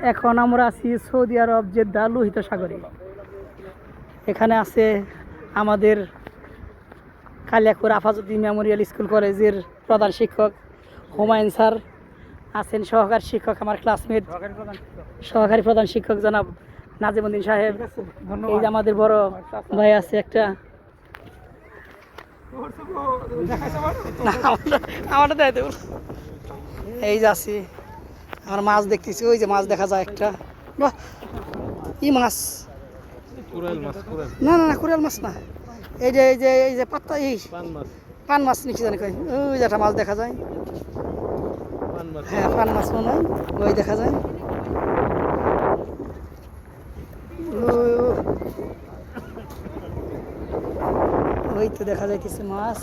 এখন আমরা আছি সৌদি আরব জেদ্দা লোহিত সাগরে। এখানে আছে আমাদের কালিয়াকুর আফাজউদ্দিন মেমোরিয়াল স্কুল কলেজের প্রধান শিক্ষক হুমায়ুন স্যার আছেন, সহকারী শিক্ষক আমার ক্লাসমেট সহকারী প্রধান শিক্ষক জনাব নাজিমউদ্দিন সাহেব। এই যে আমাদের বড় ভাই আছে একটা, আমারটা দেয় তো। এই যে আছি, আমার মাছ দেখতেছি, ওই যে মাছ দেখা যায় একটা। বাহ, ই মাছ না না না, কোরাল মাছ না, এই যে পাত্তা, এই পান মাছ নিচে জানি কই, ওই যে একটা মাছ দেখা যায়। হ্যাঁ, পান মাছ মনে হয়, ওই দেখা যায়। ওই তো দেখা যাইতেছে মাছ।